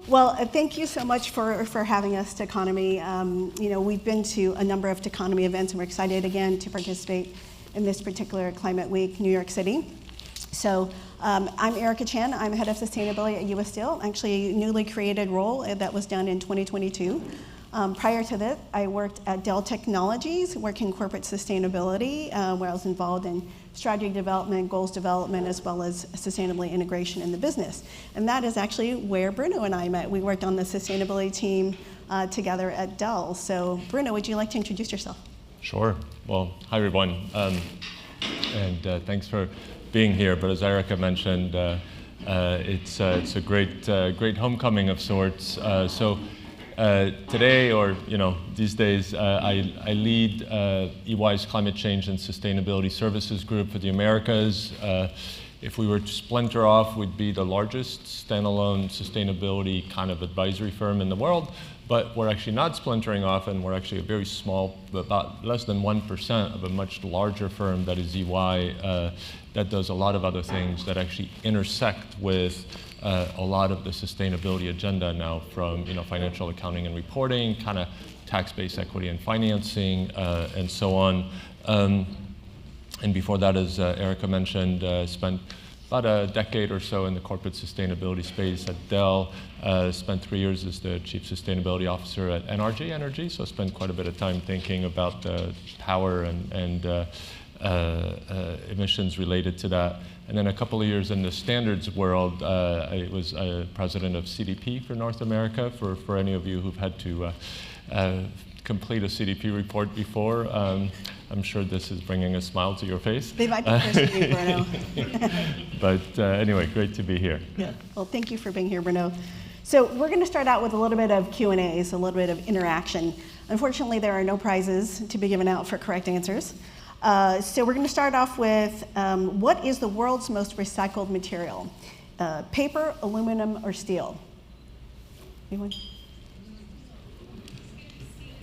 Well, thank you so much for having us, Techonomy. We've been to a number of Techonomy events, and we're excited again to participate in this particular Climate Week, New York City. So I'm Erica Chan. I'm head of sustainability at U.S. Steel, actually a newly created role that was done in 2022. Prior to that, I worked at Dell Technologies, working corporate sustainability, where I was involved in strategy development, goals development, as well as sustainability integration in the business. And that is actually where Bruno and I met. We worked on the sustainability team together at Dell. So Bruno, would you like to introduce yourself? Sure. Well, hi everyone, and thanks for being here. But as Erica mentioned, it's a great homecoming of sorts. Today, or these days, I lead EY's Climate Change and Sustainability Services Group for the Americas. If we were to splinter off, we'd be the largest standalone sustainability kind of advisory firm in the world. But we're actually not splintering off, and we're actually a very small, about less than 1% of a much larger firm that is EY, that does a lot of other things that actually intersect with a lot of the sustainability agenda now, from financial accounting and reporting, kind of tax-based equity and financing, and so on. And before that, as Erica mentioned, spent about a decade or so in the corporate sustainability space at Dell. Spent 3 years as the chief sustainability officer at NRG Energy, so spent quite a bit of time thinking about power and emissions related to that. And then a couple of years in the standards world, I was president of CDP for North America. For any of you who've had to complete a CDP report before, I'm sure this is bringing a smile to your face. They might be first for you, Bruno. But anyway, great to be here. Yeah. Well, thank you for being here, Bruno. So we're going to start out with a little bit of Q&A, so a little bit of interaction. Unfortunately, there are no prizes to be given out for correct answers. So we're going to start off with, what is the world's most recycled material? Paper, aluminum, or steel? Anyone?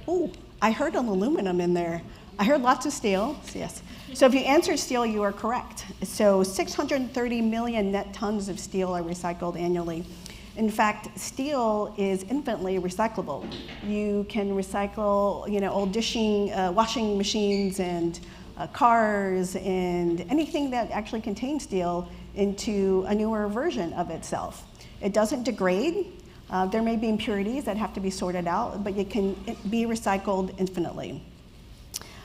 Oh, I heard an aluminum in there. I heard lots of steel, so yes. So if you answered steel, you are correct. So 630 million net tons of steel are recycled annually. In fact, steel is infinitely recyclable. You can recycle, old washing machines and cars and anything that actually contains steel into a newer version of itself. It doesn't degrade. There may be impurities that have to be sorted out, but it can be recycled infinitely.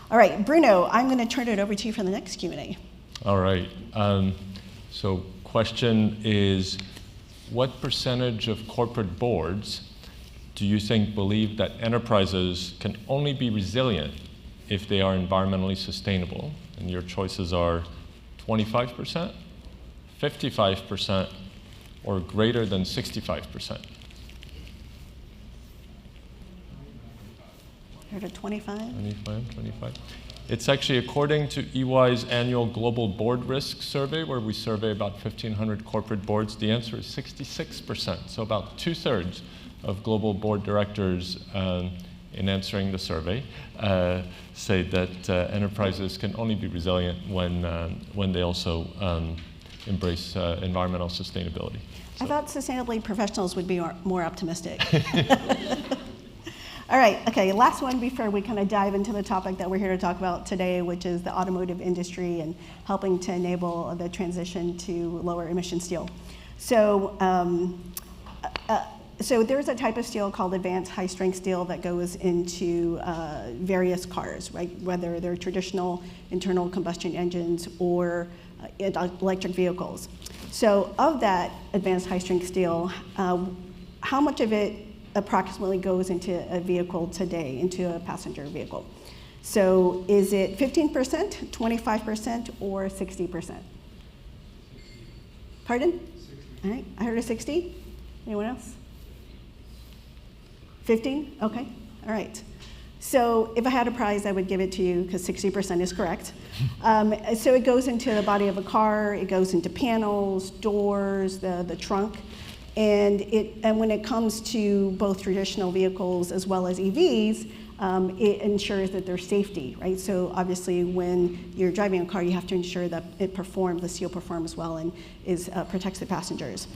All right, Bruno, I'm going to turn it over to you for the next Q&A. All right. So question is, what percentage of corporate boards do you think believe that enterprises can only be resilient if they are environmentally sustainable? And your choices are 25%, 55%, or greater than 65%. Heard of 25? 25. It's actually according to EY's annual Global Board Risk Survey, where we survey about 1,500 corporate boards. The answer is 66%. So about 2/3 of global board directors in answering the survey say that enterprises can only be resilient when they also embrace environmental sustainability. So. I thought sustainability professionals would be more optimistic. All right, okay, last one before we kind of dive into the topic that we're here to talk about today, which is the automotive industry and helping to enable the transition to lower emission steel. So, so there's a type of steel called advanced high strength steel that goes into various cars, right? Whether they're traditional internal combustion engines or electric vehicles. So of that advanced high strength steel, how much of it approximately goes into a vehicle today, into a passenger vehicle? So is it 15%, 25%, or 60%? Pardon? 60. All right, I heard a 60. Anyone else? 15? Okay, all right. So if I had a prize, I would give it to you because 60% is correct. So it goes into the body of a car, it goes into panels, doors, the trunk. And when it comes to both traditional vehicles as well as EVs, it ensures that there's safety, right? So obviously when you're driving a car, you have to ensure that the steel performs well and protects the passengers.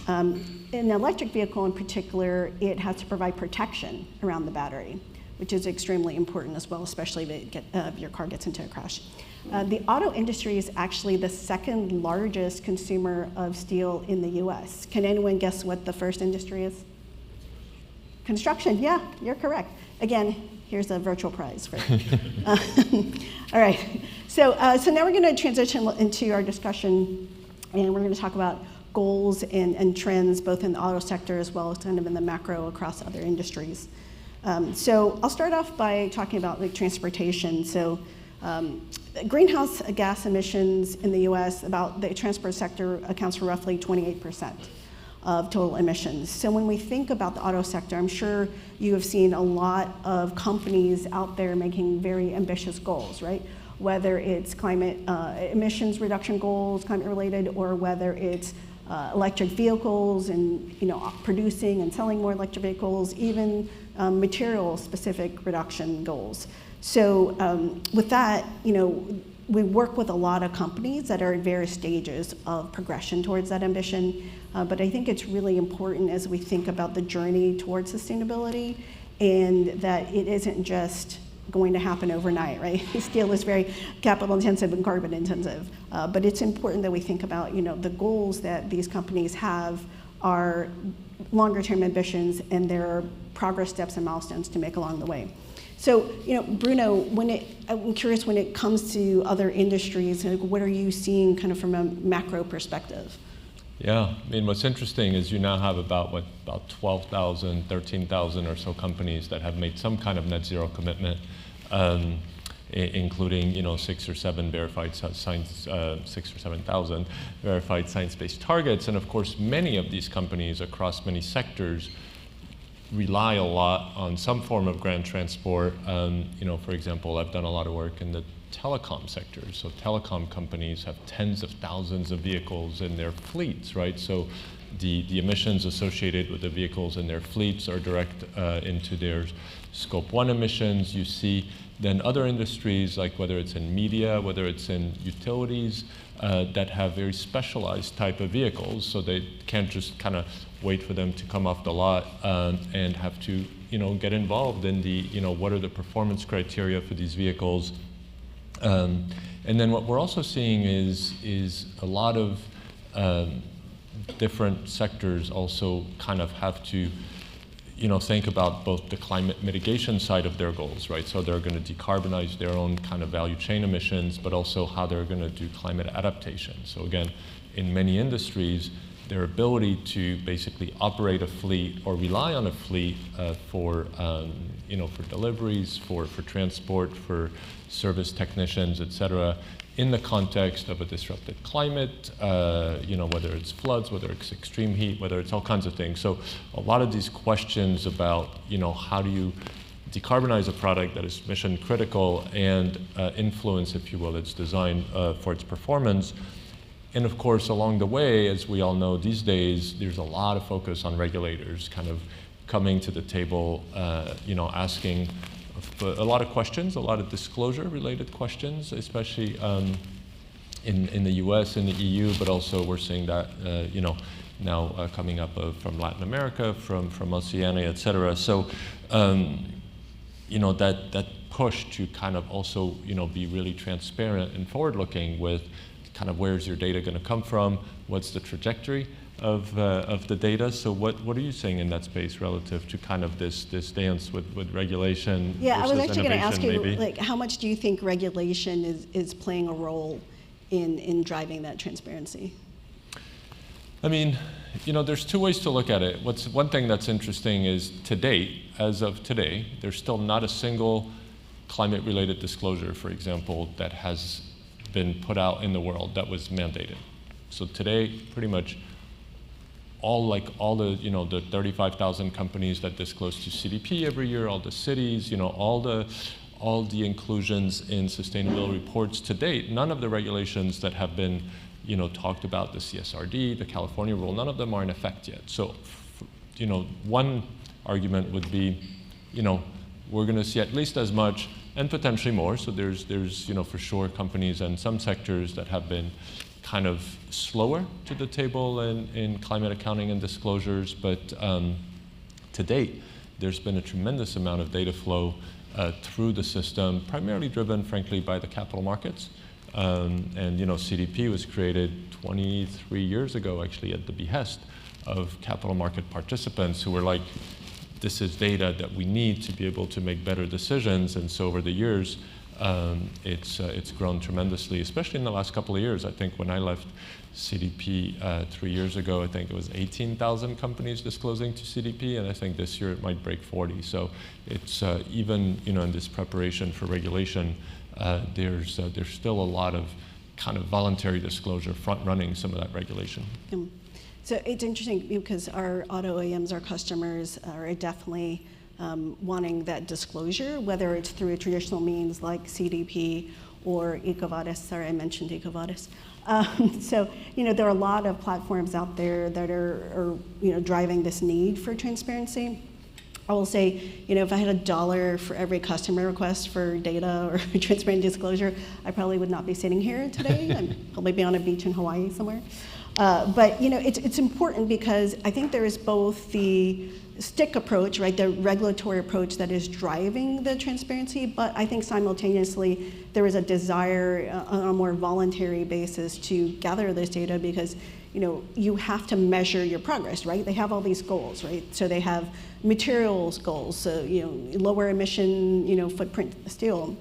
In an electric vehicle in particular, it has to provide protection around the battery, which is extremely important as well, especially if your car gets into a crash. The auto industry is actually the second largest consumer of steel in the US. Can anyone guess what the first industry is? Construction, yeah, you're correct. Again, here's a virtual prize for you. All right, so now we're gonna transition into our discussion, and we're gonna talk about goals and trends, both in the auto sector as well as kind of in the macro across other industries. So I'll start off by talking about like transportation. So greenhouse gas emissions in the US, the transport sector accounts for roughly 28% of total emissions. So when we think about the auto sector, I'm sure you have seen a lot of companies out there making very ambitious goals, right? Whether it's climate emissions reduction goals, climate related, or whether it's electric vehicles and producing and selling more electric vehicles, even material specific reduction goals. So with that, we work with a lot of companies that are at various stages of progression towards that ambition. But I think it's really important as we think about the journey towards sustainability, and that it isn't just going to happen overnight, right? Steel is very capital intensive and carbon intensive, but it's important that we think about, the goals that these companies have are longer term ambitions, and there are progress steps and milestones to make along the way. So, Bruno, I'm curious when it comes to other industries, what are you seeing kind of from a macro perspective? Yeah, I mean, what's interesting is you now have about 12,000, 13,000 or so companies that have made some kind of net zero commitment, including 6 or 7 verified 6 or 7,000 verified science-based targets. And of course, many of these companies across many sectors rely a lot on some form of ground transport. For example, I've done a lot of work in the telecom sector. So telecom companies have tens of thousands of vehicles in their fleets, right? So the emissions associated with the vehicles in their fleets are direct into their scope 1 emissions. You see then other industries, like whether it's in media, whether it's in utilities, that have very specialized type of vehicles. So they can't just kind of wait for them to come off the lot and have to get involved in the what are the performance criteria for these vehicles. And then what we're also seeing is a lot of different sectors also kind of have to think about both the climate mitigation side of their goals, right? So they're going to decarbonize their own kind of value chain emissions, but also how they're going to do climate adaptation. So again, in many industries, their ability to basically operate a fleet or rely on a fleet for deliveries, for transport, for service technicians, et cetera, in the context of a disrupted climate, whether it's floods, whether it's extreme heat, whether it's all kinds of things. So a lot of these questions about, how do you decarbonize a product that is mission critical and influence, if you will, its design for its performance. And of course, along the way, as we all know these days, there's a lot of focus on regulators kind of coming to the table, asking a lot of questions, a lot of disclosure-related questions, especially in the U.S. and the EU, but also we're seeing that, now coming up from Latin America, from Oceania, et cetera. So, that push to kind of also, be really transparent and forward-looking with kind of where's your data going to come from, what's the trajectory of the data. So what are you saying in that space relative to kind of this dance with regulation? Yeah, I was actually going to ask you, maybe? how much do you think regulation is playing a role in driving that transparency? I mean, there's two ways to look at it. One thing that's interesting is to date, as of today, there's still not a single climate-related disclosure, for example, that has been put out in the world that was mandated. So today, pretty much all the 35,000 companies that disclose to CDP every year, all the cities, all the inclusions in sustainability reports to date, none of the regulations that have been talked about, the CSRD, the California rule, none of them are in effect yet. So, one argument would be, we're going to see at least as much and potentially more. So there's for sure companies and some sectors that have been kind of slower to the table in climate accounting and disclosures, but to date, there's been a tremendous amount of data flow through the system, primarily driven, frankly, by the capital markets. And CDP was created 23 years ago, actually, at the behest of capital market participants who were like, this is data that we need to be able to make better decisions. And so over the years, it's grown tremendously, especially in the last couple of years. I think when I left CDP 3 years ago, I think it was 18,000 companies disclosing to CDP, and I think this year it might break 40. So it's even in this preparation for regulation, there's still a lot of kind of voluntary disclosure front-running some of that regulation. So it's interesting because our auto OEMs, our customers, are definitely wanting that disclosure, whether it's through a traditional means like CDP or EcoVadis. Sorry, I mentioned EcoVadis. So there are a lot of platforms out there that are driving this need for transparency. I will say, if I had $1 for every customer request for data or transparent disclosure, I probably would not be sitting here today. I'd probably be on a beach in Hawaii somewhere. But it's important because I think there is both the stick approach, right, the regulatory approach that is driving the transparency, but I think simultaneously there is a desire on a more voluntary basis to gather this data because you have to measure your progress, right? They have all these goals, right? So they have materials goals, so lower emission footprint steel,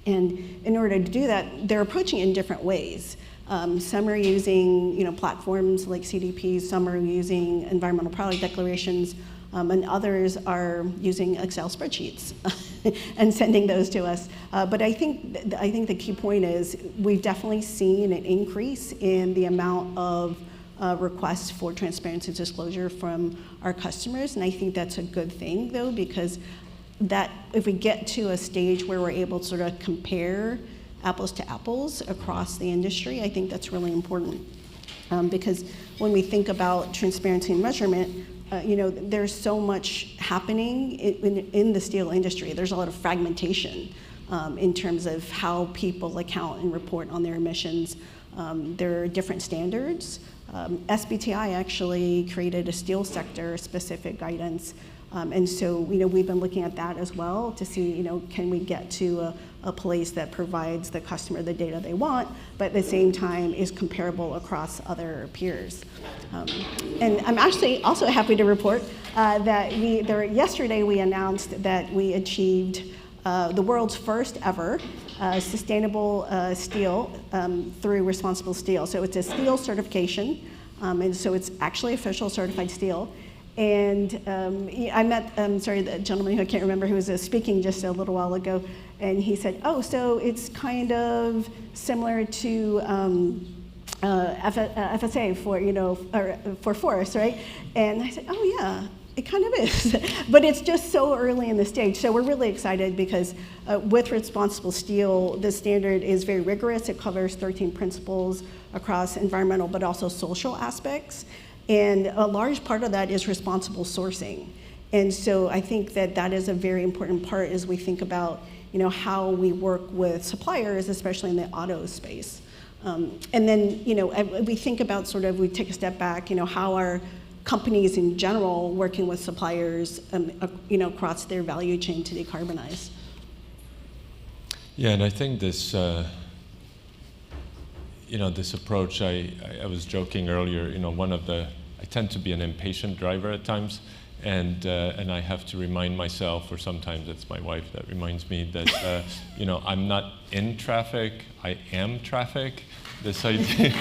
and in order to do that, they're approaching it in different ways. Some are using platforms like CDP, some are using environmental product declarations, and others are using Excel spreadsheets and sending those to us. But I think the key point is we've definitely seen an increase in the amount of requests for transparency disclosure from our customers, and I think that's a good thing though, because that if we get to a stage where we're able to sort of compare apples to apples across the industry, I think that's really important. Because when we think about transparency and measurement, there's so much happening in the steel industry. There's a lot of fragmentation in terms of how people account and report on their emissions. There are different standards. SBTI actually created a steel sector specific guidance. And so, we've been looking at that as well to see, can we get to a place that provides the customer the data they want, but at the same time is comparable across other peers. And I'm actually also happy to report that yesterday we announced that we achieved the world's first ever sustainable steel through Responsible Steel. So it's a steel certification, and so it's actually official certified steel. And I met, the gentleman who I can't remember who was speaking just a little while ago, and he said, oh, so it's kind of similar to FSA for forests, right? And I said, oh yeah, it kind of is. But it's just so early in the stage. So we're really excited because with Responsible Steel, the standard is very rigorous. It covers 13 principles across environmental but also social aspects. And a large part of that is responsible sourcing. And so I think that is a very important part as we think about how we work with suppliers, especially in the auto space. And then we think about we take a step back, how are companies in general working with suppliers across their value chain to decarbonize? Yeah, and I think this this approach, I was joking earlier, I tend to be an impatient driver at times, and I have to remind myself, or sometimes it's my wife that reminds me that, I'm not in traffic, I am traffic. This idea,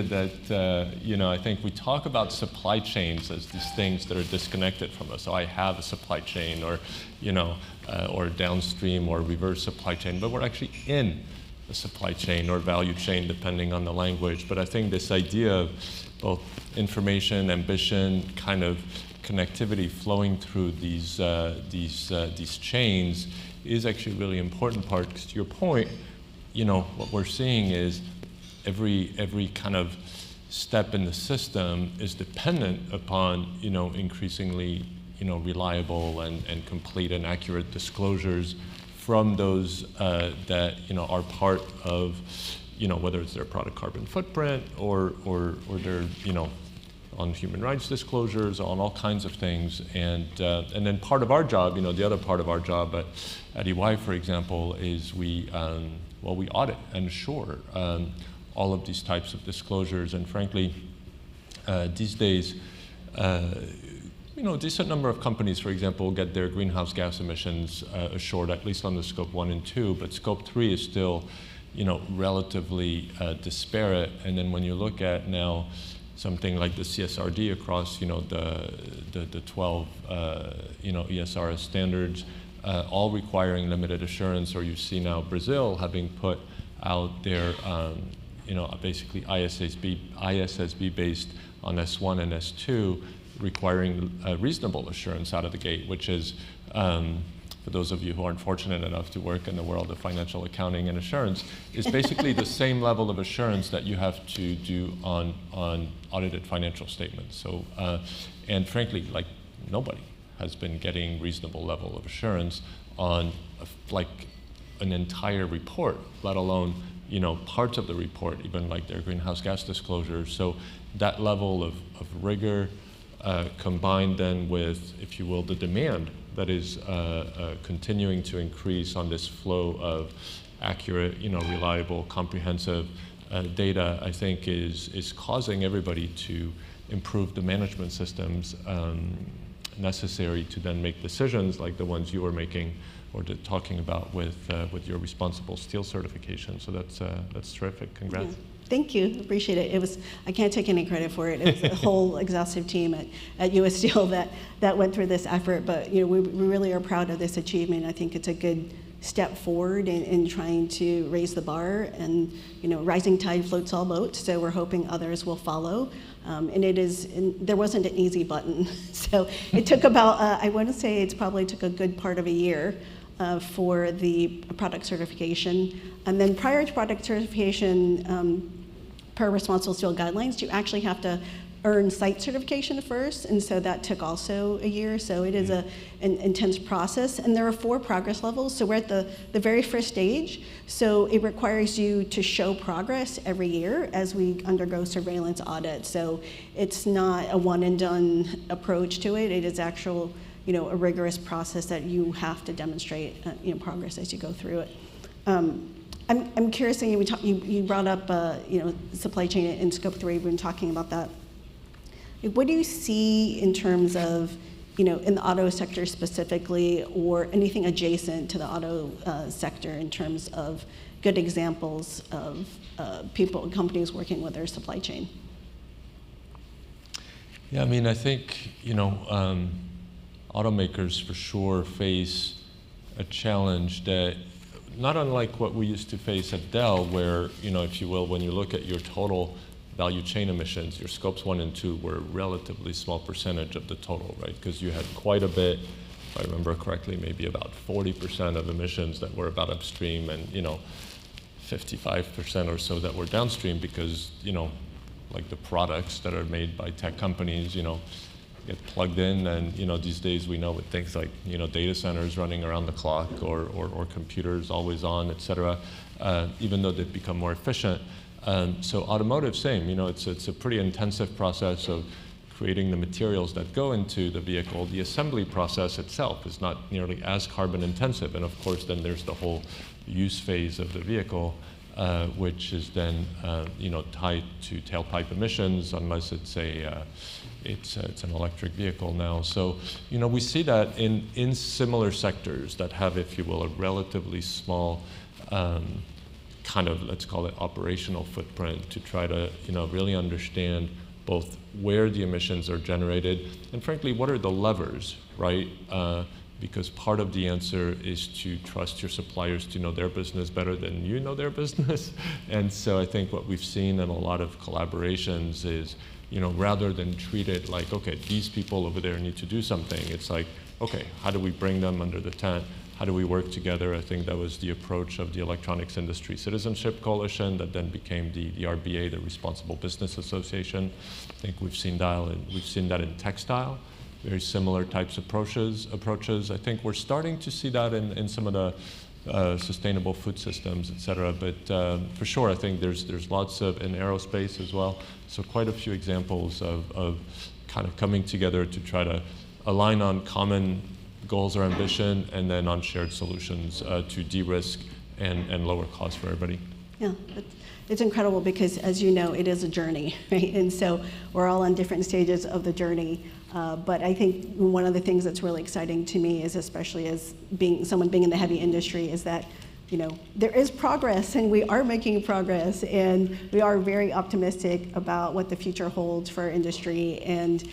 that, I think we talk about supply chains as these things that are disconnected from us. So I have a supply chain or downstream or reverse supply chain, but we're actually in the supply chain or value chain, depending on the language. But I think this idea of both information, ambition, kind of connectivity flowing through these chains is actually a really important part. Because to your point, what we're seeing is every kind of step in the system is dependent upon increasingly reliable and complete and accurate disclosures from those that are part of whether it's their product carbon footprint or their, on human rights disclosures, on all kinds of things. And then part of our job, the other part of our job at EY, for example, is we audit and assure all of these types of disclosures. And frankly, these days, a decent number of companies, for example, get their greenhouse gas emissions assured, at least on the scope 1 and 2, but scope 3 is still, relatively disparate. And then when you look at now something like the CSRD across, the 12, ESRS standards, all requiring limited assurance, or you see now Brazil having put out their, basically ISSB based on S1 and S2, requiring reasonable assurance out of the gate, which is, for those of you who aren't fortunate enough to work in the world of financial accounting and assurance, is basically the same level of assurance that you have to do on audited financial statements. So, and frankly, like nobody has been getting reasonable level of assurance on like an entire report, let alone parts of the report, even like their greenhouse gas disclosures. So that level of rigor, combined then with, if you will, the demand that is continuing to increase on this flow of accurate, reliable, comprehensive data, I think is causing everybody to improve the management systems necessary to then make decisions like the ones you were making or talking about with your responsible steel certification. So that's terrific. Congrats. Thank you, appreciate it. I can't take any credit for it. It was a whole exhaustive team at US Steel that went through this effort, but we really are proud of this achievement. I think it's a good step forward in trying to raise the bar, and rising tide floats all boats, so we're hoping others will follow. There wasn't an easy button, so it took about, I want to say it's probably took a good part of a year for the product certification. And then prior to product certification, per responsible steel guidelines, you actually have to earn site certification first, and so that took also a year. So it is an intense process, and there are 4 progress levels. So we're at the very first stage. So it requires you to show progress every year as we undergo surveillance audit. So it's not a one and done approach to it. It is actual, a rigorous process that you have to demonstrate, progress as you go through it. I'm curious, you brought up, supply chain in scope 3. We've been talking about that. What do you see in terms of, in the auto sector specifically, or anything adjacent to the auto sector in terms of good examples of companies working with their supply chain? Yeah, I think, automakers for sure face a challenge that not unlike what we used to face at Dell, where, if you will, when you look at your total value chain emissions, your scopes 1 and 2 were a relatively small percentage of the total, right? Because you had quite a bit, if I remember correctly, maybe about 40% of emissions that were about upstream, and 55% or so that were downstream, because like the products that are made by tech companies, get plugged in, and these days we know with things like data centers running around the clock, or computers always on, et cetera, even though they've become more efficient. So automotive, same. It's a pretty intensive process of creating the materials that go into the vehicle. The assembly process itself is not nearly as carbon intensive, and of course then there's the whole use phase of the vehicle, which is then tied to tailpipe emissions, unless it's it's an electric vehicle now. So we see that in similar sectors that have, if you will, a relatively small kind of, let's call it, operational footprint, to try to really understand both where the emissions are generated and frankly what are the levers, right? Because part of the answer is to trust your suppliers to know their business better than you know their business. And so I think what we've seen in a lot of collaborations is, rather than treat it like, okay, these people over there need to do something, it's like, okay, how do we bring them under the tent? How do we work together? I think that was the approach of the Electronics Industry Citizenship Coalition that then became the RBA, the Responsible Business Association. I think we've seen that in textile, very similar types of approaches. I think we're starting to see that in some of the sustainable food systems, et cetera. But for sure, I think there's lots of, in aerospace as well, so quite a few examples of kind of coming together to try to align on common goals or ambition, and then on shared solutions to de-risk and lower costs for everybody. Yeah, it's incredible because, as you know, it is a journey, right? And so we're all on different stages of the journey. But I think one of the things that's really exciting to me is, especially as someone being in the heavy industry, is that, you know, there is progress and we are making progress, and we are very optimistic about what the future holds for our industry and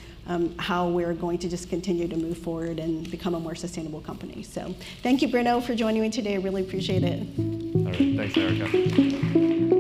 how we're going to just continue to move forward and become a more sustainable company. So thank you, Bruno, for joining me today. I really appreciate it. All right, thanks, Erica.